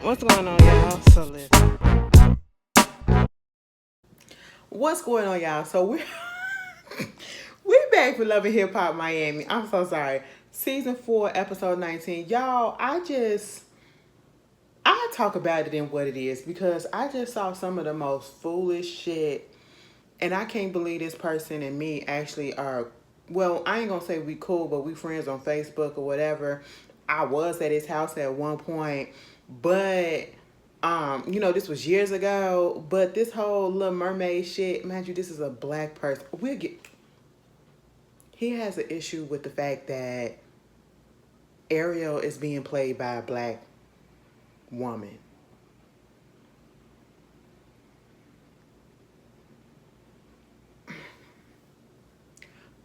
What's going on, y'all? So listen. What's going on, y'all? So we're back for Love and Hip Hop Miami. I'm so sorry. Season 4, episode 19. Y'all, I talk about it in what it is because I just saw some of the most foolish shit, and I can't believe this person and me actually are. Well, I ain't gonna say we cool, but we friends on Facebook or whatever. I was at his house at one point, but this was years ago. But this whole Little Mermaid shit, mind you, this is a black person. He has an issue with the fact that Ariel is being played by a black woman.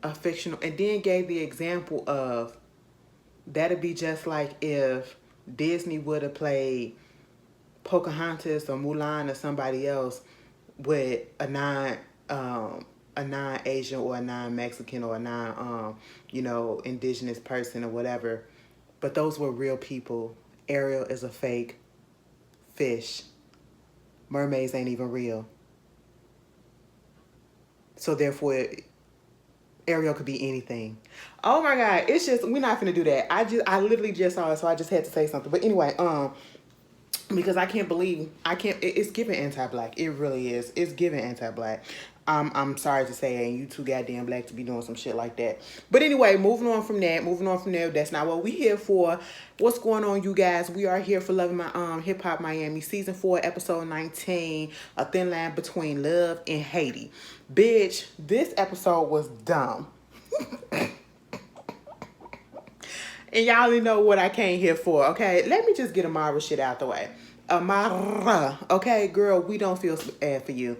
A fictional, and then gave the example of that'd be just like if Disney would have played Pocahontas or Mulan or somebody else with a non Asian or a non Mexican or a non indigenous person or whatever. But those were real people. Ariel is a fake fish. Mermaids ain't even real. So therefore Ariel could be anything. Oh my God. It's just, we're not gonna do that. I literally just saw it, so I just had to say something. But anyway, because it's giving anti-black. It really is. It's giving anti-black. I'm sorry to say, and you too goddamn black to be doing some shit like that. But anyway, moving on from there. That's not what we here for. What's going on, you guys? We are here for Loving My Hip Hop Miami, season 4, episode 19. A thin line between love and Haiti. Bitch, this episode was dumb. And y'all already know what I came here for, okay? Let me just get Amara shit out the way. Amara, okay, girl, we don't feel bad for you.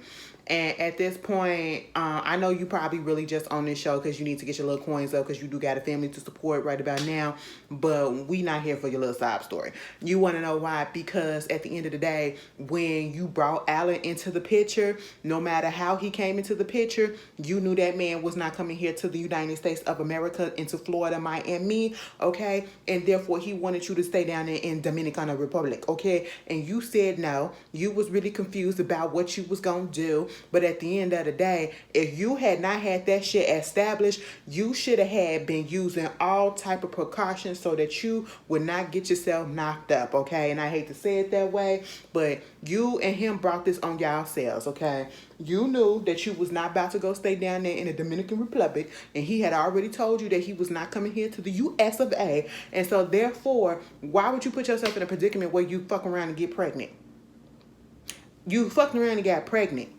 And at this point, I know you probably really just on this show because you need to get your little coins up because you do got a family to support right about now. But we not here for your little sob story. You want to know why? Because at the end of the day, when you brought Alan into the picture, no matter how he came into the picture, you knew that man was not coming here to the United States of America, into Florida, Miami, okay? And therefore, he wanted you to stay down there in Dominican Republic, okay? And you said no. You was really confused about what you was going to do. But at the end of the day, if you had not had that shit established, you should have had been using all type of precautions so that you would not get yourself knocked up, okay? And I hate to say it that way, but you and him brought this on y'all selves, okay? You knew that you was not about to go stay down there in the Dominican Republic, and he had already told you that he was not coming here to the U.S. of A. And so therefore, why would you put yourself in a predicament where you fuck around and get pregnant? You fucking around and got pregnant.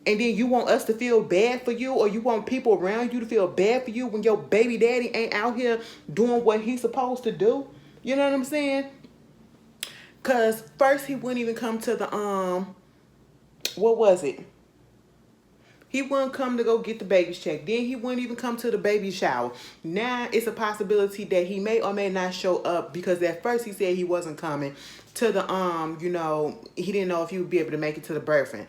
And then you want us to feel bad for you, or you want people around you to feel bad for you when your baby daddy ain't out here doing what he's supposed to do. You know what I'm saying? Because first he wouldn't even come to the, what was it? He wouldn't come to go get the baby's check. Then he wouldn't even come to the baby shower. Now it's a possibility that he may or may not show up because at first he said he wasn't coming to the, he didn't know if he would be able to make it to the birthing,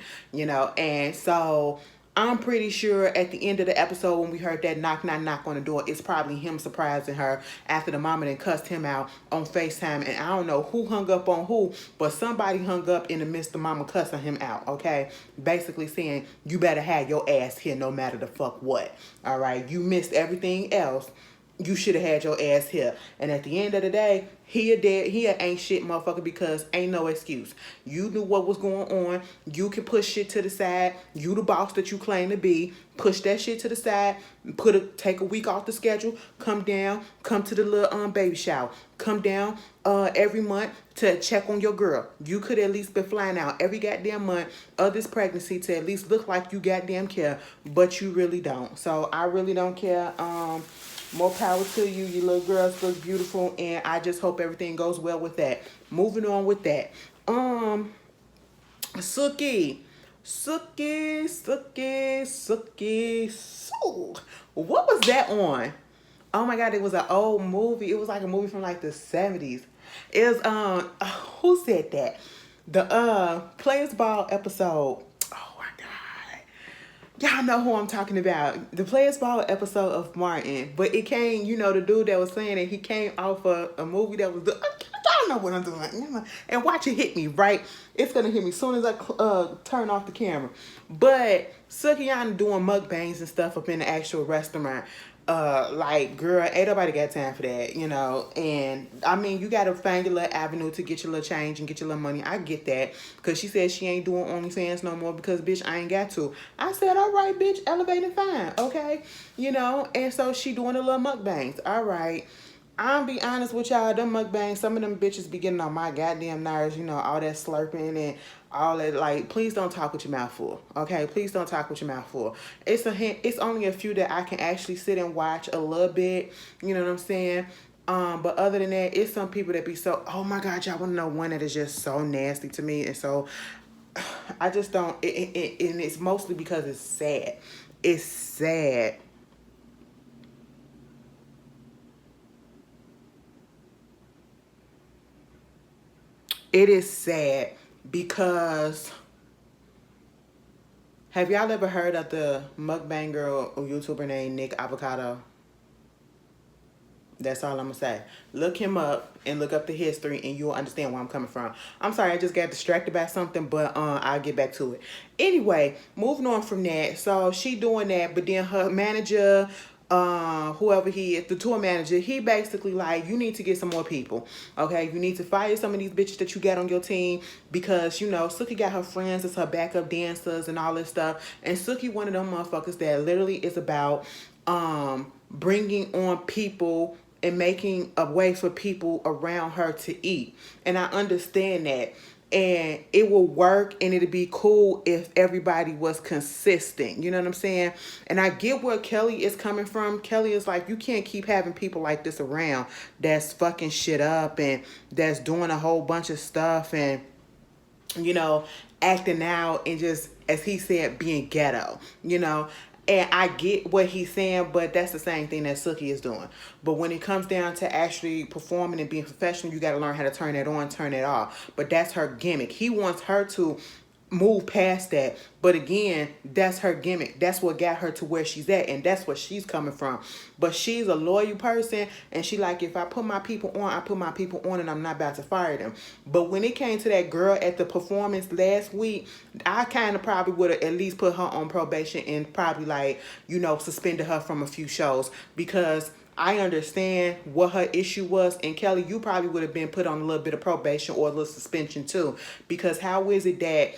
and so I'm pretty sure at the end of the episode when we heard that knock, knock, knock on the door, it's probably him surprising her after the mama then cussed him out on FaceTime. And I don't know who hung up on who, but somebody hung up in the midst of mama cussing him out, okay? Basically saying, you better have your ass here no matter the fuck what, all right? You missed everything else. You should have had your ass here. And at the end of the day, he ain't shit motherfucker because ain't no excuse. You knew what was going on. You can push shit to the side. You the boss that you claim to be. Push that shit to the side. Take a week off the schedule. Come down. Come to the little baby shower. Come down every month to check on your girl. You could at least be flying out every goddamn month of this pregnancy to at least look like you goddamn care, but you really don't. So I really don't care. More power to you. Your little girls look beautiful, and I just hope everything goes well with that. Moving on with that. Sookie. What was that on? Oh my God, it was an old movie. It was like a movie from like the 70s. It was who said that? The Players Ball episode. Y'all know who I'm talking about. The Players Ball episode of Martin. But it came, the dude that was saying it, he came off a movie that was Y'all know what I'm doing. And watch it hit me, right? It's going to hit me as soon as I turn off the camera. But Sookie doing mukbangs and stuff up in the actual restaurant. Like, girl, ain't nobody got time for that, you know. And I mean, you gotta find your little avenue to get your little change and get your little money. I get that, because she said she ain't doing OnlyFans no more because, bitch, I ain't got to. I said, all right, bitch, elevate and fine, okay, you know. And so she doing a little mukbangs. All right, I'll be honest with y'all, them mukbangs, some of them bitches be getting on my goddamn nerves, you know, all that slurping and all that. Like, please don't talk with your mouth full, okay? Please don't talk with your mouth full. It's only a few that I can actually sit and watch a little bit, you know what I'm saying? But other than that, it's some people that be so, oh my God, y'all want to know one that is just so nasty to me. And so I just don't, and it's mostly because it's sad. It's sad. It is sad because have y'all ever heard of the mukbang girl or YouTuber named Nick Avocado? That's all I'm gonna say. Look him up and look up the history and you'll understand where I'm coming from. I'm sorry, I just got distracted by something, but I'll get back to it. Anyway, moving on from that. So she doing that, but then her manager, whoever he is, the tour manager, he basically like, you need to get some more people. Okay, you need to fire some of these bitches that you got on your team, because you know Sookie got her friends as her backup dancers and all this stuff. And Sookie one of them motherfuckers that literally is about bringing on people and making a way for people around her to eat. And I understand that. And it will work and it'd be cool if everybody was consistent. You know what I'm saying? And I get where Kelly is coming from. Kelly is like, you can't keep having people like this around that's fucking shit up and that's doing a whole bunch of stuff and, you know, acting out and just, as he said, being ghetto, you know. And I get what he's saying, but that's the same thing that Sookie is doing. But when it comes down to actually performing and being professional, you got to learn how to turn that on, turn it off. But that's her gimmick. He wants her to move past that. But again, that's her gimmick. That's what got her to where she's at, and that's where she's coming from. But she's a loyal person, and she like, if I put my people on, I put my people on, and I'm not about to fire them. But when it came to that girl at the performance last week, I kind of probably would have at least put her on probation and probably like, you know, suspended her from a few shows, because I understand what her issue was. And Kelly, you probably would have been put on a little bit of probation or a little suspension too. Because how is it that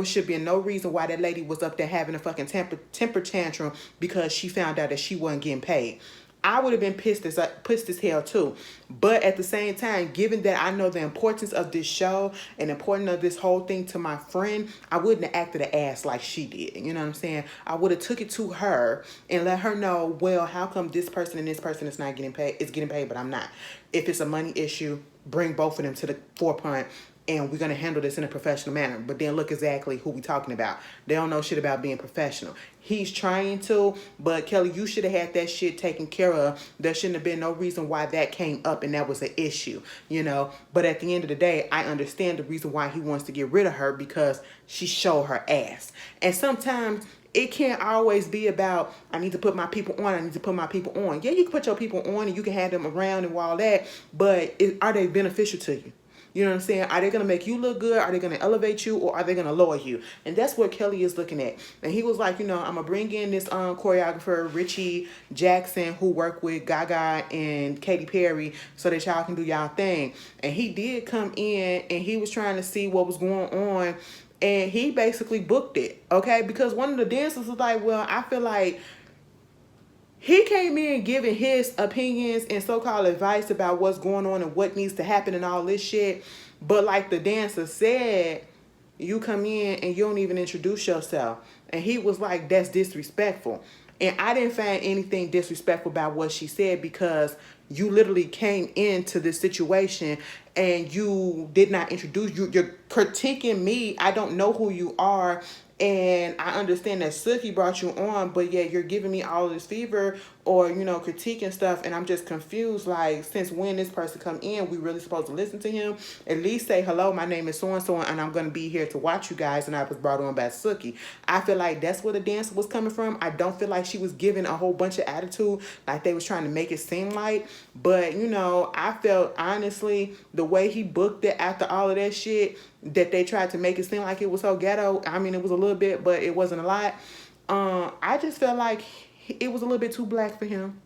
should be no reason why that lady was up there having a fucking temper tantrum because she found out that she wasn't getting paid? I would have been pissed as hell too. But at the same time, given that I know the importance of this show and the importance of this whole thing to my friend, I wouldn't have acted an ass like she did. You know what I'm saying? I would have took it to her and let her know, well, how come this person and this person is not getting paid? Is getting paid, but I'm not. If it's a money issue, bring both of them to the forefront, and we're going to handle this in a professional manner. But then look exactly who we talking about. They don't know shit about being professional. He's trying to, but Kelly, you should have had that shit taken care of. There shouldn't have been no reason why that came up and that was an issue, you know. But at the end of the day, I understand the reason why he wants to get rid of her, because she showed her ass. And sometimes it can't always be about, I need to put my people on, I need to put my people on. Yeah, you can put your people on and you can have them around and all that, but are they beneficial to you? You know what I'm saying? Are they going to make you look good? Are they going to elevate you? Or are they going to lower you? And that's what Kelly is looking at. And he was like, you know, I'm going to bring in this choreographer, Richie Jackson, who worked with Gaga and Katy Perry, so that y'all can do y'all thing. And he did come in and he was trying to see what was going on. And he basically booked it, okay? Because one of the dancers was like, well, I feel like he came in giving his opinions and so-called advice about what's going on and what needs to happen and all this shit. But like the dancer said, you come in and you don't even introduce yourself. And he was like, that's disrespectful. And I didn't find anything disrespectful about what she said, because you literally came into this situation and you did not introduce you. You're critiquing me. I don't know who you are. And I understand that Sookie brought you on, but yet you're giving me all this fever or, you know, critiquing stuff. And I'm just confused. Like, since when this person come in, we really supposed to listen to him? At least say, hello, my name is so-and-so, and I'm going to be here to watch you guys. And I was brought on by Sookie. I feel like that's where the dancer was coming from. I don't feel like she was giving a whole bunch of attitude like they was trying to make it seem like. But, you know, I felt, honestly, the way he booked it after all of that shit, that they tried to make it seem like it was so ghetto. I mean, it was a little bit, but it wasn't a lot. I just felt like it was a little bit too black for him.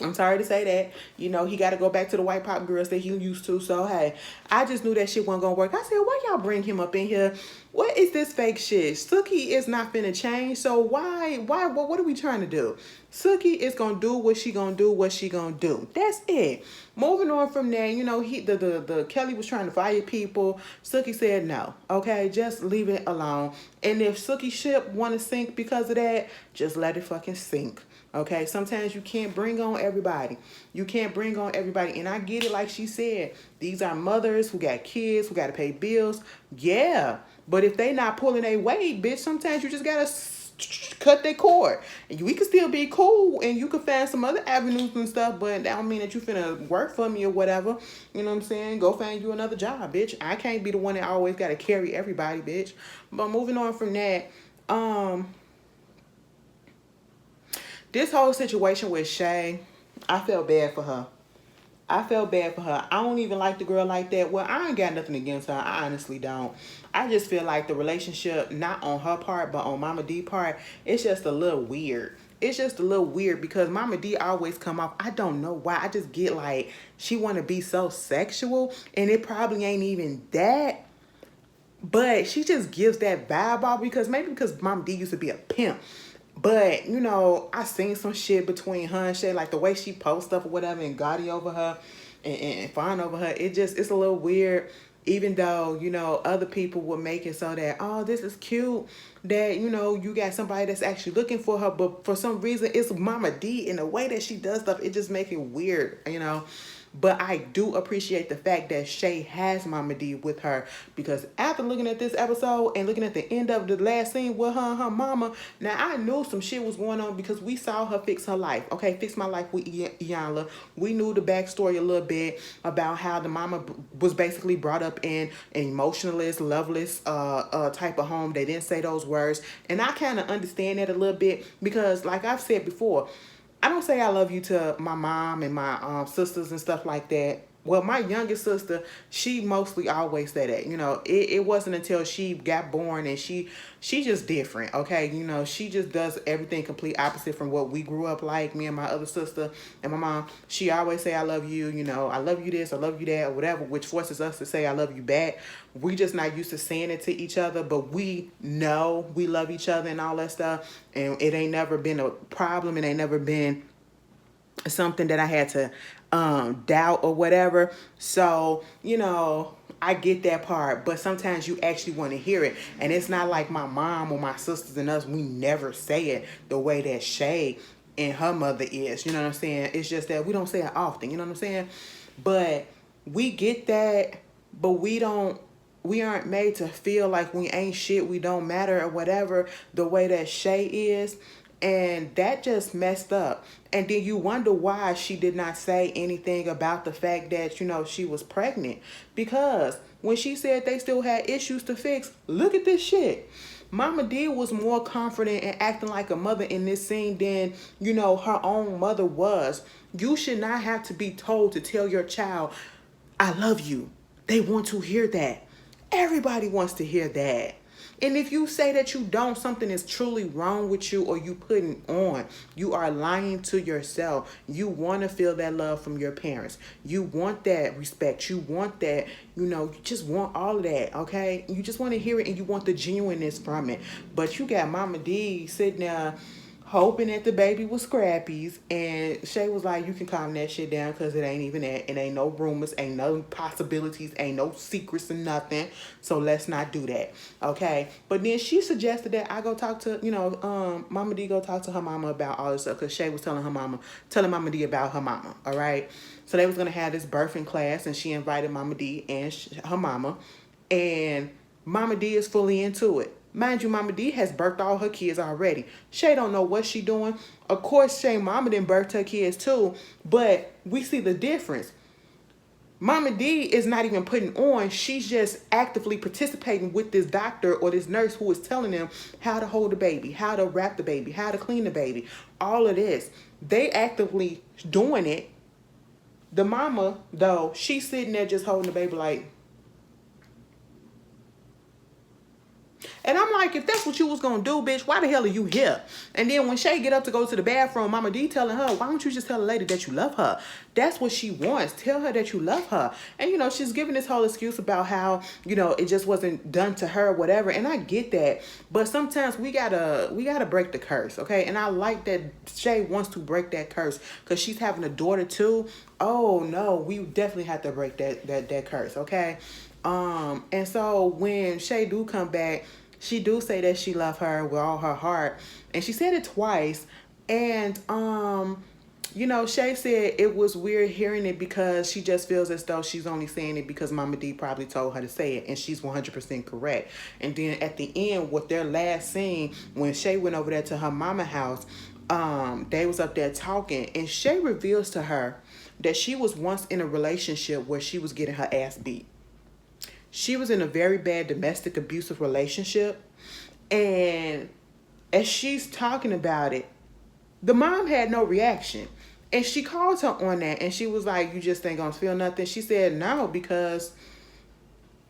I'm sorry to say that. You know, he got to go back to the white pop girls that he used to. So, hey, I just knew that shit wasn't going to work. I said, why y'all bring him up in here? What is this fake shit? Sookie is not finna change. So, what are we trying to do? Sookie is going to do what she going to do, what she going to do. That's it. Moving on from there, you know, the Kelly was trying to fire people. Sookie said no. Okay, just leave it alone. And if Sookie ship want to sink because of that, just let it fucking sink. Okay, sometimes you can't bring on everybody. You can't bring on everybody. And I get it, like she said, these are mothers who got kids, who got to pay bills. Yeah, but if they not pulling their weight, bitch, sometimes you just got to cut their cord. And we can still be cool, and you can find some other avenues and stuff, but that don't mean that you finna work for me or whatever. You know what I'm saying? Go find you another job, bitch. I can't be the one that always got to carry everybody, bitch. But moving on from that, this whole situation with Shay, I felt bad for her. I don't even like the girl like that. Well, I ain't got nothing against her. I honestly don't. I just feel like the relationship, not on her part, but on Mama D part, it's just a little weird. It's just a little weird because Mama D always come off. I don't know why. I just get like she want to be so sexual, and it probably ain't even that. But she just gives that vibe off because Mama D used to be a pimp. But, you know, I seen some shit between her and Shay, like the way she posts stuff or whatever and Gotti over her and Fawn over her. It's a little weird, even though, you know, other people would make it so that, oh, this is cute, that, you know, you got somebody that's actually looking for her. But for some reason, it's Mama D, and the way that she does stuff, it just makes it weird, you know. But I do appreciate the fact that Shay has Mama D with her, because after looking at this episode and looking at the end of the last scene with her and her mama, now I knew some shit was going on because we saw her fix her life. Okay, fix my life with Iyanla. We knew the backstory a little bit about how the mama was basically brought up in an emotionalist, loveless type of home. They didn't say those words. And I kind of understand that a little bit because, like I've said before, I don't say I love you to my mom and my sisters and stuff like that. Well, my youngest sister, she mostly always said that. You know, it wasn't until she got born and she just different, okay? You know, she just does everything complete opposite from what we grew up like, me and my other sister and my mom. She always say, I love you, you know, I love you this, I love you that, or whatever, which forces us to say, I love you back. We just not used to saying it to each other, but we know we love each other and all that stuff. And it ain't never been a problem. It ain't never been something that I had to doubt or whatever. So, you know, I get that part, but sometimes you actually want to hear it. And it's not like my mom or my sisters and us, we never say it the way that Shay and her mother is. You know what I'm saying? It's just that we don't say it often. You know what I'm saying? But we get that, but we aren't made to feel like we ain't shit, we don't matter or whatever, the way that Shay is. And that just messed up. And then you wonder why she did not say anything about the fact that, you know, she was pregnant. Because when she said they still had issues to fix, look at this shit. Mama D was more confident and acting like a mother in this scene than, you know, her own mother was. You should not have to be told to tell your child, I love you. They want to hear that. Everybody wants to hear that. And if you say that you don't, something is truly wrong with you or you putting on. You are lying to yourself. You want to feel that love from your parents. You want that respect. You want that, you know, you just want all of that, okay? You just want to hear it and you want the genuineness from it. But you got Mama D sitting there hoping that the baby was Scrappy's, and Shay was like, you can calm that shit down because it ain't even that. It ain't no rumors, ain't no possibilities, ain't no secrets or nothing. So let's not do that, okay? But then she suggested that I go talk to, you know, Mama D go talk to her mama about all this stuff because Shay was telling Mama D about her mama, all right? So they was going to have this birthing class, and she invited Mama D and her mama, and Mama D is fully into it. Mind you, Mama D has birthed all her kids already. Shay don't know what she doing. Of course, Shay mama done birthed her kids too, but we see the difference. Mama D is not even putting on. She's just actively participating with this doctor or this nurse who is telling them how to hold the baby, how to wrap the baby, how to clean the baby. All of this. They actively doing it. The mama, though, she's sitting there just holding the baby like. And I'm like, if that's what you was gonna do, bitch, why the hell are you here? And then when Shay get up to go to the bathroom, Mama D telling her, why don't you just tell the lady that you love her? That's what she wants. Tell her that you love her. And, you know, she's giving this whole excuse about how, you know, it just wasn't done to her, whatever. And I get that. But sometimes we gotta break the curse, okay? And I like that Shay wants to break that curse because she's having a daughter too. Oh, no, we definitely have to break that curse, okay? And so when Shay do come back, she do say that she love her with all her heart, and she said it twice. And you know, Shay said it was weird hearing it because she just feels as though she's only saying it because Mama D probably told her to say it, and she's 100% correct. And then at the end, with their last scene, when Shay went over there to her mama house, they was up there talking, and Shay reveals to her that she was once in a relationship where she was getting her ass beat. She was in a very bad domestic abusive relationship. And as she's talking about it, the mom had no reaction. And she called her on that. And she was like, you just ain't gonna feel nothing? She said, no, because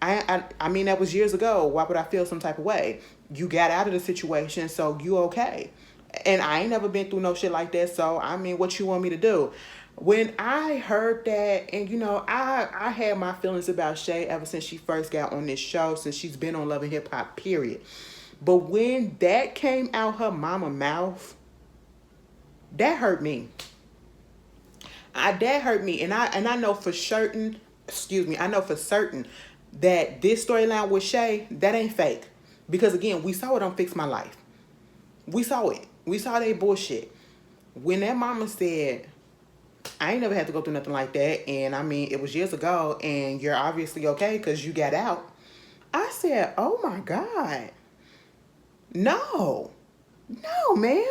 I mean, that was years ago. Why would I feel some type of way? You got out of the situation, so you okay. And I ain't never been through no shit like that. So, I mean, what you want me to do? When I heard that, and you know, I had my feelings about Shay ever since she first got on this show, since she's been on Love and Hip Hop, period. But when that came out her mama mouth, that hurt me. That hurt me. And I know for certain, I know for certain that this storyline with Shay, that ain't fake. Because again, we saw it on Fix My Life. We saw it. We saw that bullshit. When that mama said, I ain't never had to go through nothing like that. And I mean, it was years ago and you're obviously okay because you got out. I said, oh my God. No, ma'am.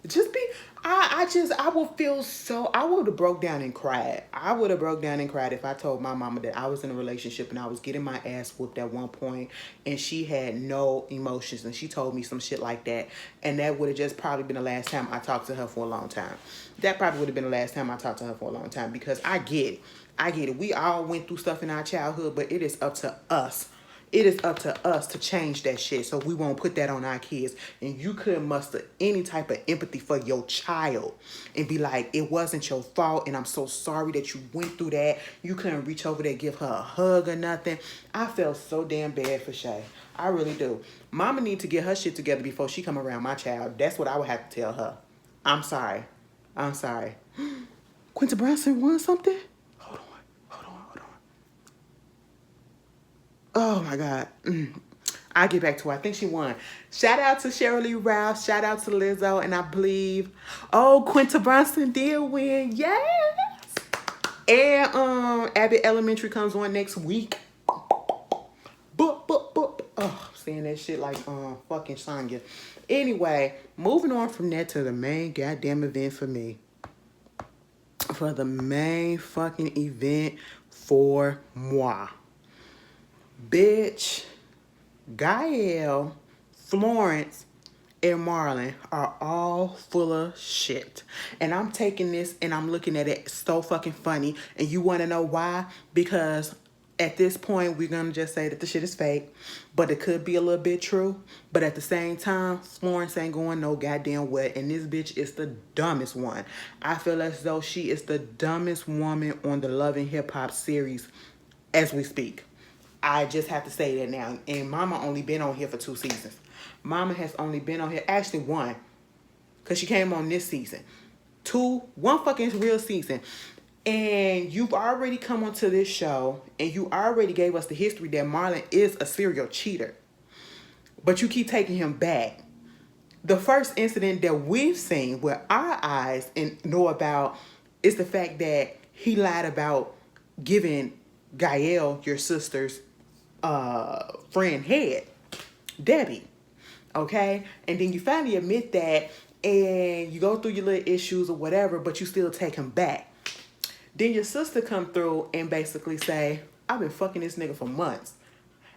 Just be, I would feel so, I would have broke down and cried. I would have broke down and cried if I told my mama that I was in a relationship and I was getting my ass whooped at one point and she had no emotions and she told me some shit like that. And that would have just probably been the last time I talked to her for a long time. That probably would have been the last time I talked to her for a long time because I get it. I get it. We all went through stuff in our childhood, but it is up to us. It is up to us to change that shit so we won't put that on our kids. And you couldn't muster any type of empathy for your child and be like, it wasn't your fault and I'm so sorry that you went through that. You couldn't reach over there, give her a hug or nothing. I felt so damn bad for Shay. I really do. Mama need to get her shit together before she come around my child. That's what I would have to tell her. I'm sorry. Quinta Brunson won something? Hold on. Oh my God. I'll get back to her. I think she won. Shout out to Sheryl Lee Ralph. Shout out to Lizzo. And I believe, Quinta Brunson did win. Yes. And Abbott Elementary comes on next week. Boop. Oh, I'm saying that shit like fucking Sonya. Anyway, moving on from that to the main goddamn event for me. For the main fucking event for moi. Bitch, Gael, Florence, and Marlon are all full of shit. And I'm taking this and I'm looking at it so fucking funny. And you want to know why? Because at this point, we're going to just say that the shit is fake. But it could be a little bit true. But at the same time, Florence ain't going no goddamn wet. And this bitch is the dumbest one. I feel as though she is the dumbest woman on the Love and Hip Hop series as we speak. I just have to say that now. And Mama only been on here for 2 seasons. Mama has only been on here, actually 1. Because she came on this season. 1 fucking real season. And you've already come onto this show. And you already gave us the history that Marlon is a serial cheater. But you keep taking him back. The first incident that we've seen with our eyes and know about is the fact that he lied about giving Gael, your sister's friend head, Debbie, okay? And then you finally admit that and you go through your little issues or whatever, but you still take him back. Then your sister come through and basically say, I've been fucking this nigga for months.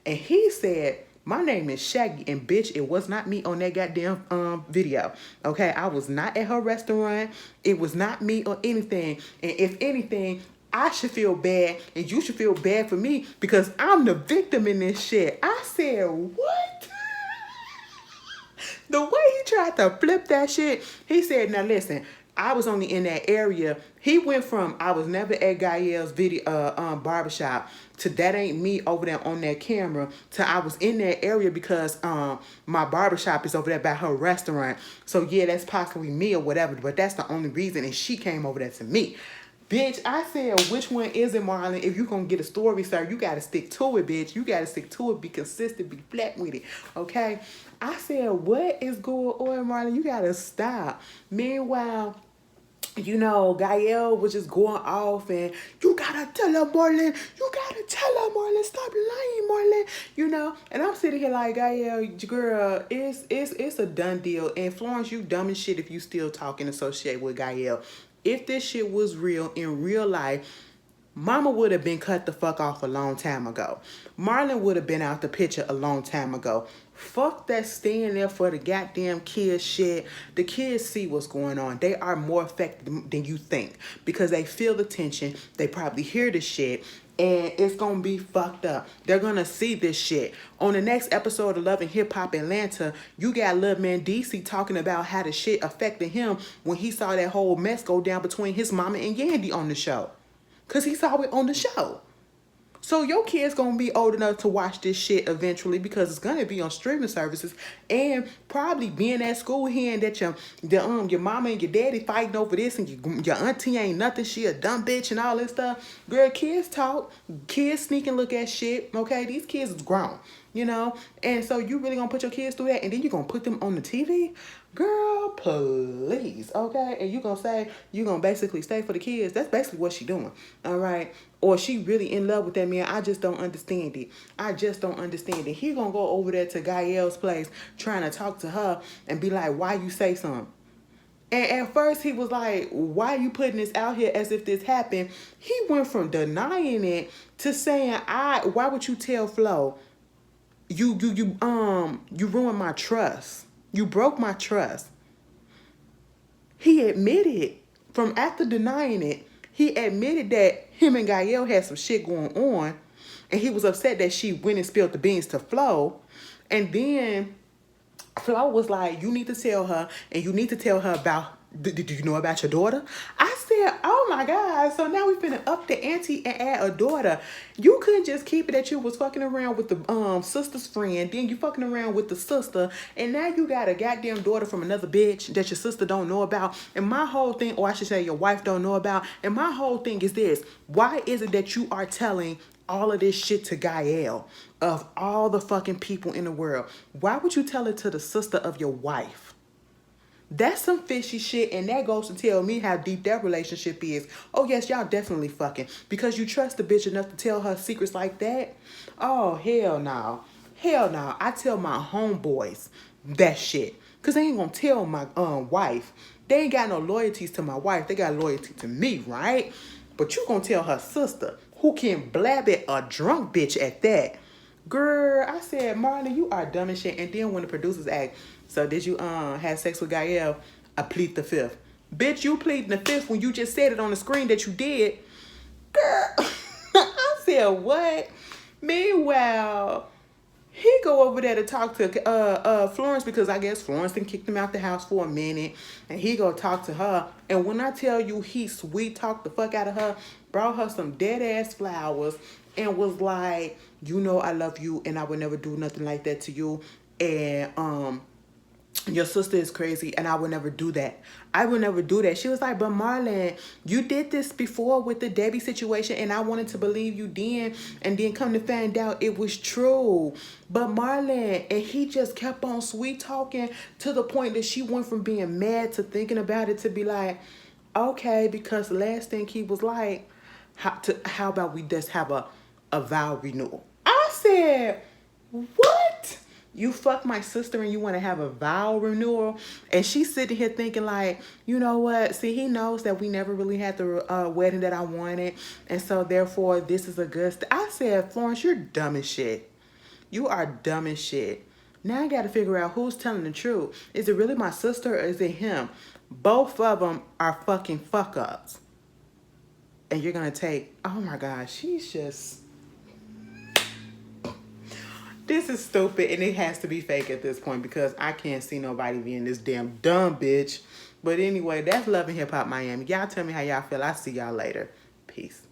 And he said, my name is Shaggy, and bitch, it was not me on that goddamn video. Okay, I was not at her restaurant. It was not me or anything. And if anything, I should feel bad and you should feel bad for me because I'm the victim in this shit. I said, what? The way he tried to flip that shit, he said, now listen, I was only in that area. He went from I was never at Gael's video barbershop to that ain't me over there on that camera to I was in that area because my barbershop is over there by her restaurant. So yeah, that's possibly me or whatever, but that's the only reason, and she came over there to me. Bitch, I said, which one is it, Marlon? If you gonna get a story, sir, you gotta stick to it, bitch. You gotta stick to it, be consistent, be flat with it, okay? I said, what is going on, Marlon? You gotta stop. Meanwhile, you know, Gael was just going off and you gotta tell her, Marlon, you gotta tell her, Marlon, stop lying, Marlon, you know. And I'm sitting here like, Gael, girl, it's a done deal. And Florence, you dumb as shit if you still talking associated with Gael. If this shit was real, in real life, Mama would have been cut the fuck off a long time ago. Marlon would have been out the picture a long time ago. Fuck that staying there for the goddamn kids shit. The kids see what's going on. They are more affected than you think because they feel the tension. They probably hear the shit. And it's going to be fucked up. They're going to see this shit. On the next episode of Love and Hip Hop Atlanta, you got Little Man DC talking about how the shit affected him when he saw that whole mess go down between his mama and Yandy on the show. Because he saw it on the show. So your kid's going to be old enough to watch this shit eventually because it's going to be on streaming services and probably being at school hearing that your mama and your daddy fighting over this and your auntie ain't nothing, she a dumb bitch and all this stuff. Girl, kids talk. Kids sneak and look at shit, okay? These kids is grown, you know? And so you really going to put your kids through that and then you going to put them on the TV? Girl, please, okay? And you going to say you going to basically stay for the kids. That's basically what she doing, all right? Or she really in love with that man. I just don't understand it. I just don't understand it. He gonna go over there to Gael's place trying to talk to her and be like, why you say something? And at first he was like, why are you putting this out here as if this happened? He went from denying it to saying, why would you tell Flo? You ruined my trust. You broke my trust. He admitted from after denying it, he admitted that him and Gael had some shit going on. And he was upset that she went and spilled the beans to Flo. And then Flo was like, you need to tell her. And you need to tell her about, do you know about your daughter? I said, oh my God. So now we finna up the ante and add a daughter. You couldn't just keep it that you was fucking around with the sister's friend. Then you fucking around with the sister. And now you got a goddamn daughter from another bitch that your sister don't know about. And my whole thing, or I should say your wife don't know about. And my whole thing is this. Why is it that you are telling all of this shit to Gael of all the fucking people in the world? Why would you tell it to the sister of your wife? That's some fishy shit, and that goes to tell me how deep that relationship is. Oh, yes, y'all definitely fucking. Because you trust the bitch enough to tell her secrets like that? Oh, hell no. Hell no. I tell my homeboys that shit. Because they ain't gonna tell my wife. They ain't got no loyalties to my wife. They got loyalty to me, right? But you gonna tell her sister, who can blab it a drunk bitch at that. Girl, I said, Marlon, you are dumb as shit. And then when the producers asked, so did you have sex with Gael? I plead the fifth. Bitch, you pleading the fifth when you just said it on the screen that you did. Girl, I said, what? Meanwhile, he go over there to talk to Florence because I guess Florence done kicked him out the house for a minute. And he go talk to her. And when I tell you he sweet talked the fuck out of her, brought her some dead ass flowers and was like, you know I love you and I would never do nothing like that to you. And your sister is crazy and I would never do that. I would never do that. She was like, but Marlon, you did this before with the Debbie situation and I wanted to believe you then and then come to find out it was true. But Marlon, and he just kept on sweet talking to the point that she went from being mad to thinking about it to be like, okay, because the last thing he was like, how about we just have a vow renewal? I said, what? You fuck my sister and you want to have a vow renewal? And she's sitting here thinking like, you know what? See, he knows that we never really had the wedding that I wanted. And so therefore, this is a good... I said, Florence, you're dumb as shit. You are dumb as shit. Now I got to figure out who's telling the truth. Is it really my sister or is it him? Both of them are fucking fuck-ups. and you're gonna take, oh my God, she's just, this is stupid, and it has to be fake at this point because I can't see nobody being this damn dumb bitch. But anyway, that's Love and Hip Hop Miami. Y'all tell me how y'all feel. I'll see y'all later. Peace.